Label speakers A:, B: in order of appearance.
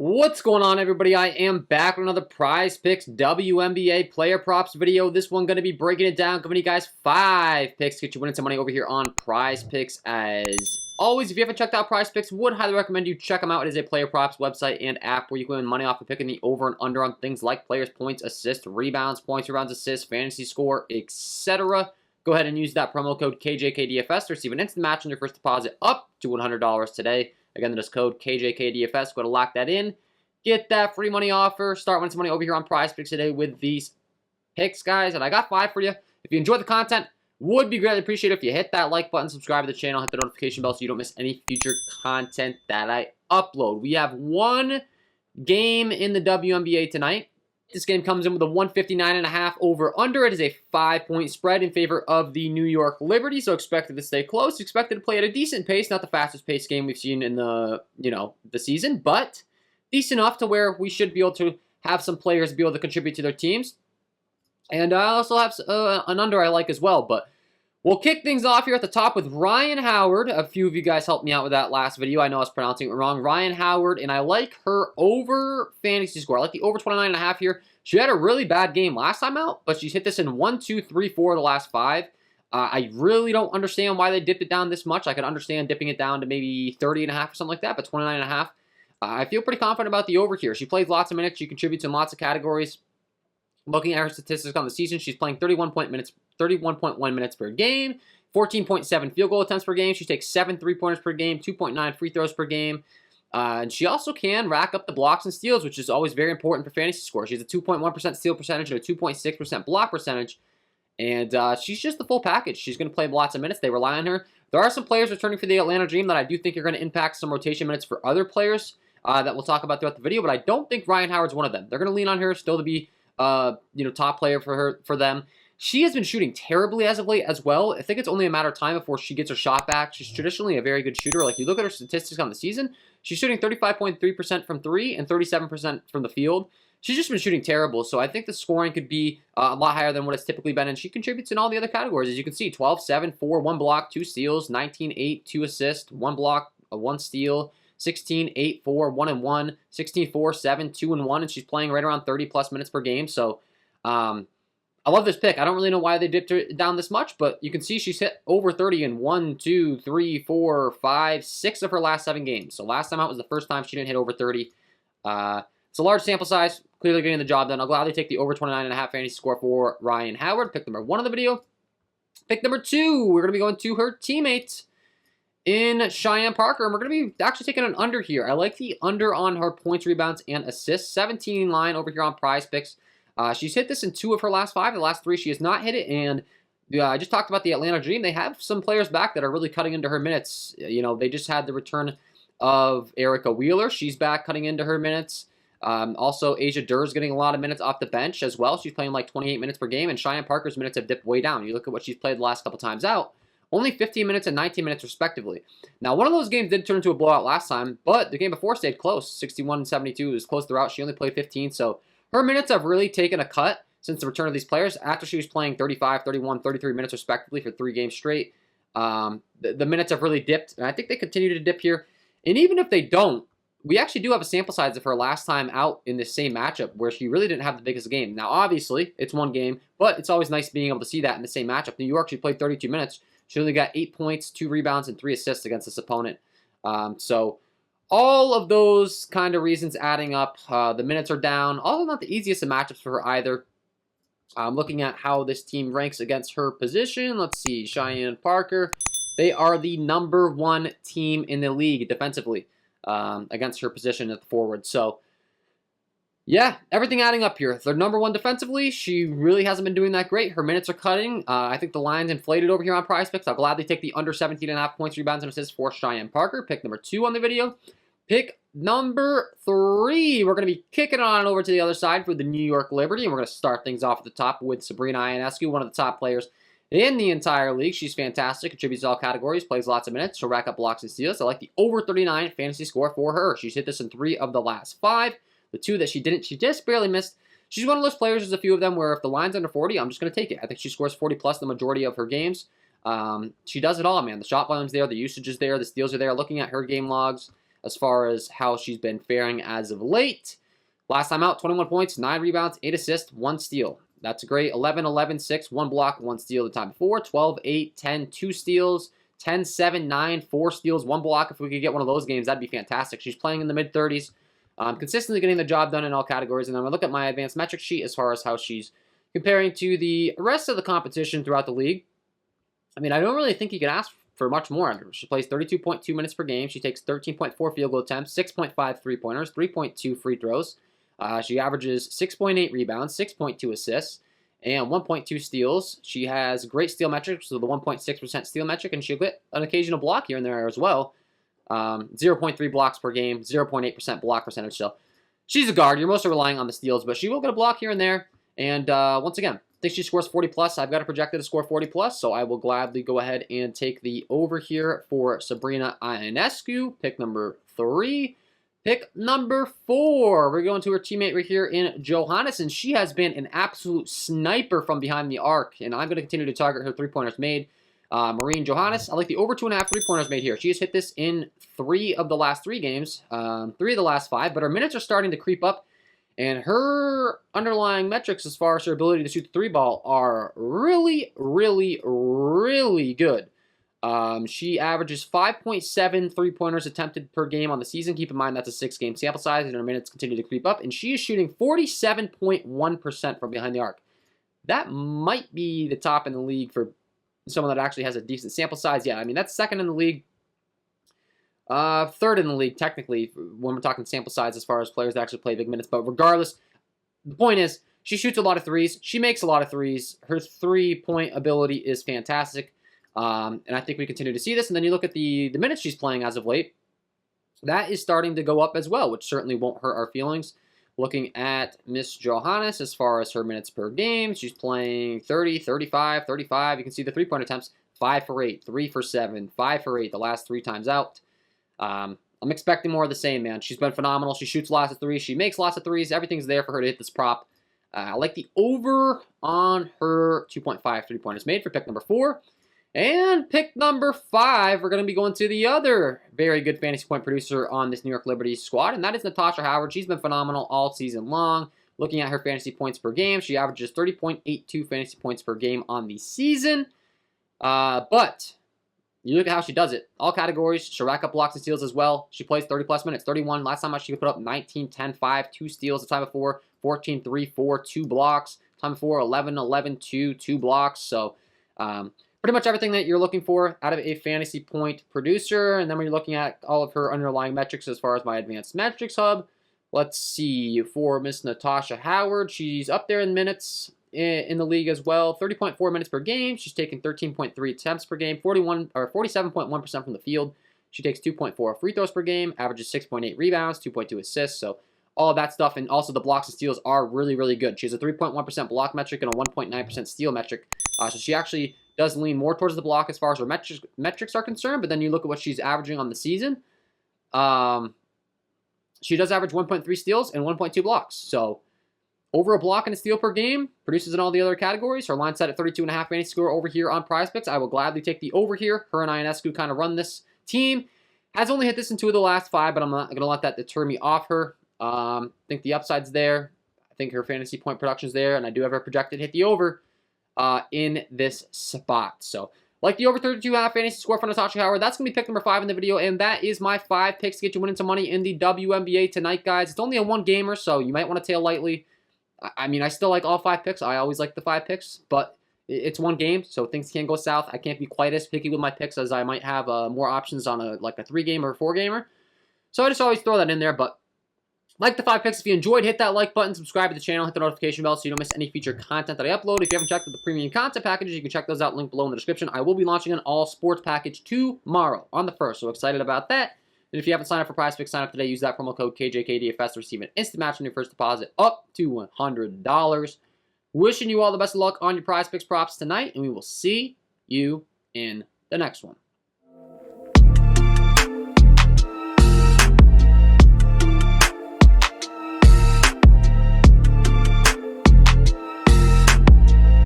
A: What's going on, everybody? I am back with another Prizepicks WNBA player props video. This one going to be breaking it down, giving you guys 5 picks to get you winning some money over here on Prizepicks. As always, if you haven't checked out Prizepicks, would highly recommend you check them out. It is a player props website and app where you can win money off of picking the over and under on things like players' points, assists, rebounds, assists, fantasy score, etc. Go ahead and use that promo code KJK DFS to receive an instant match on your first deposit up to $100 today. Again, that is code KJK DFS. Go to lock that in. Get that free money offer. Start winning some money over here on Prizepicks today with these picks, guys. And I got 5 for you. If you enjoyed the content, would be greatly appreciated if you hit that like button, subscribe to the channel, hit the notification bell so you don't miss any future content that I upload. We have one game in the WNBA tonight. This game comes in with a 159.5 over-under. It is a 5-point spread in favor of the New York Liberty, so expected to stay close. Expected to play at a decent pace, not the fastest-paced game we've seen in the season, but decent enough to where we should be able to have some players be able to contribute to their teams. And I also have an under I like as well, but we'll kick things off here at the top with Ryan Howard. A few of you guys helped me out with that last video. I know I was pronouncing it wrong. Ryan Howard, and I like her over fantasy score. I like the over 29.5 here. She had a really bad game last time out, but she's hit this in 1, 2, 3, 4 of the last 5. I really don't understand why they dipped it down this much. I could understand dipping it down to maybe 30.5 or something like that, but 29.5. I feel pretty confident about the over here. She plays lots of minutes. She contributes in lots of categories. Looking at her statistics on the season, she's playing 31.1 minutes per game, 14.7 field goal attempts per game. She takes 7 3-pointers per game, 2.9 free throws per game. And she also can rack up the blocks and steals, which is always very important for fantasy score. She has a 2.1% steal percentage and a 2.6% block percentage. And she's just the full package. She's going to play lots of minutes. They rely on her. There are some players returning for the Atlanta Dream that I do think are going to impact some rotation minutes for other players that we'll talk about throughout the video. But I don't think Ryan Howard's one of them. They're going to lean on her still to be top player for them. She has been shooting terribly as of late as well. I think it's only a matter of time before she gets her shot back. She's traditionally a very good shooter. Like, you look at her statistics on the season, she's shooting 35.3% from 3 and 37% from the field. She's just been shooting terrible, so I think the scoring could be a lot higher than what it's typically been, and she contributes in all the other categories. As you can see, 12, 7, 4, 1 block, 2 steals, 19, 8, 2 assists, 1 block, 1 steal, 16, 8, 4, 1 and 1, 16, 4, 7, 2 and 1, and she's playing right around 30-plus minutes per game. So I love this pick. I don't really know why they dipped her down this much, but you can see she's hit over 30 in 1, 2, 3, 4, 5, 6 of her last 7 games. So last time out was the first time she didn't hit over 30. It's a large sample size, clearly getting the job done. I'll gladly take the over 29.5 fantasy score for Ryan Howard. Pick number 1 of the video. Pick number 2, we're going to be going to her teammate in Cheyenne Parker, and we're going to be actually taking an under here. I like the under on her points, rebounds, and assists. 17 line over here on Prizepicks. She's hit this in 2 of her last 5. The last 3, she has not hit it, and I just talked about the Atlanta Dream. They have some players back that are really cutting into her minutes. They just had the return of Erica Wheeler. She's back cutting into her minutes. Also, Asia Durr's getting a lot of minutes off the bench as well. She's playing like 28 minutes per game, and Cheyenne Parker's minutes have dipped way down. You look at what she's played the last couple times out. Only 15 minutes and 19 minutes respectively. Now, one of those games did turn into a blowout last time, but the game before stayed close. 61-72. It was close throughout. She only played 15, so her minutes have really taken a cut since the return of these players. After she was playing 35, 31, 33 minutes respectively for 3 games straight, the minutes have really dipped, and I think they continue to dip here. And even if they don't, we actually do have a sample size of her last time out in this same matchup where she really didn't have the biggest game. Now, obviously, it's one game, but it's always nice being able to see that in the same matchup. New York, she played 32 minutes. She only got 8 points, 2 rebounds, and 3 assists against this opponent. So all of those kind of reasons adding up. The minutes are down. Also not the easiest of matchups for her either. Looking at how this team ranks against her position. Let's see. Cheyenne Parker. They are the number 1 team in the league defensively against her position at the forward. So, yeah, everything adding up here. They're number 1 defensively. She really hasn't been doing that great. Her minutes are cutting. I think the line's inflated over here on Prizepicks. I'll gladly take the under 17.5 points, rebounds, and assists for Cheyenne Parker. Pick number 2 on the video. Pick number 3. We're going to be kicking on over to the other side for the New York Liberty, and we're going to start things off at the top with Sabrina Ionescu, one of the top players in the entire league. She's fantastic, contributes to all categories, plays lots of minutes. She'll rack up blocks and steals. I like the over 39 fantasy score for her. She's hit this in 3 of the last 5. The 2 that she didn't, she just barely missed. She's one of those players, there's a few of them where if the line's under 40, I'm just going to take it. I think she scores 40-plus the majority of her games. She does it all, man. The shot volume's there, the usage is there, the steals are there. Looking at her game logs, as far as how she's been faring as of late. Last time out, 21 points, 9 rebounds, 8 assists, 1 steal. That's great. 11, 11, 6, 1 block, 1 steal the time before. 12, 8, 10, 2 steals. 10, 7, 9, 4 steals, 1 block. If we could get one of those games, that'd be fantastic. She's playing in the mid-30s, consistently getting the job done in all categories. And then I look at my advanced metric sheet as far as how she's comparing to the rest of the competition throughout the league. I mean, I don't really think you can ask for much more under her. She plays 32.2 minutes per game. She takes 13.4 field goal attempts, 6.5 three-pointers, 3.2 free throws. She averages 6.8 rebounds, 6.2 assists, and 1.2 steals. She has great steal metrics, so the 1.6% steal metric, and she'll get an occasional block here and there as well. 0.3 blocks per game, 0.8% block percentage. So she's a guard. You're mostly relying on the steals, but she will get a block here and there. And once again, I think she scores 40 plus. I've got her projected to score 40 plus, so I will gladly go ahead and take the over here for Sabrina Ionescu, pick number 3. Pick number 4, we're going to her teammate right here in Johannes, and she has been an absolute sniper from behind the arc, and I'm going to continue to target her three-pointers made. Marine Johannes, I like the over 2.5 three-pointers made here. She has hit this in 3 of the last 3 games, 3 of the last 5, but her minutes are starting to creep up, and her underlying metrics as far as her ability to shoot the 3-ball are really, really, really good. She averages 5.7 three-pointers attempted per game on the season. Keep in mind that's a 6-game sample size, and her minutes continue to creep up. And she is shooting 47.1% from behind the arc. That might be the top in the league for someone that actually has a decent sample size. Yeah, I mean, that's second in the league. Third in the league, technically, when we're talking sample size as far as players that actually play big minutes. But regardless, the point is, she shoots a lot of threes. She makes a lot of threes. Her three-point ability is fantastic. And I think we continue to see this. And then you look at the minutes she's playing as of late. That is starting to go up as well, which certainly won't hurt our feelings. Looking at Miss Johannes as far as her minutes per game, she's playing 30, 35, 35. You can see the three-point attempts, 5 for 8, 3 for 7, 5 for 8 the last 3 times out. I'm expecting more of the same, man. She's been phenomenal. She shoots lots of threes. She makes lots of threes. Everything's there for her to hit this prop. I like the over on her 2.5 three-pointers made for pick number 4. And pick number 5, we're going to be going to the other very good fantasy point producer on this New York Liberty squad, and that is Natasha Howard. She's been phenomenal all season long. Looking at her fantasy points per game, she averages 30.82 fantasy points per game on the season. But you look at how she does it. All categories, she'll rack up blocks and steals as well. She plays 30-plus minutes, 31. Last time she put up 19, 10, 5, 2 steals. The time before, 14, 3, 4, 2 blocks. Time before, 11, 11, 2, 2 blocks. So, pretty much everything that you're looking for out of a fantasy point producer. And then when you're looking at all of her underlying metrics as far as my advanced metrics hub, let's see, for Miss Natasha Howard, she's up there in minutes in the league as well. 30.4 minutes per game. She's taking 13.3 attempts per game, 47.1% from the field. She takes 2.4 free throws per game, averages 6.8 rebounds, 2.2 assists. So all of that stuff, and also the blocks and steals are really, really good. She has a 3.1% block metric and a 1.9% steal metric. So she actually does lean more towards the block as far as her metrics are concerned, but then you look at what she's averaging on the season. She does average 1.3 steals and 1.2 blocks. So over a block and a steal per game, produces in all the other categories. Her line set at 32.5 fantasy score over here on Prizepicks. I will gladly take the over here. Her and Ionescu kind of run this team. Has only hit this in 2 of the last 5, but I'm not going to let that deter me off her. I think the upside's there. I think her fantasy point production's there, and I do have her projected to hit the over in this spot. So, like the over 32.5 fantasy score for Natasha Howard, that's going to be pick number 5 in the video, and that is my 5 picks to get you winning some money in the WNBA tonight, guys. It's only a 1-gamer, so you might want to tail lightly. I mean, I still like all 5 picks. I always like the 5 picks, but it's 1 game, so things can go south. I can't be quite as picky with my picks as I might have more options on a 3-gamer or 4-gamer. So I just always throw that in there, but like the 5 picks. If you enjoyed, hit that like button, subscribe to the channel, hit the notification bell so you don't miss any featured content that I upload. If you haven't checked out the premium content packages, you can check those out, link below in the description. I will be launching an all sports package tomorrow on the 1st, so excited about that. And if you haven't signed up for Prizepicks, sign up today. Use that promo code KJK DFS to receive an instant match on your first deposit up to $100. Wishing you all the best of luck on your Prizepicks props tonight, and we will see you in the next one.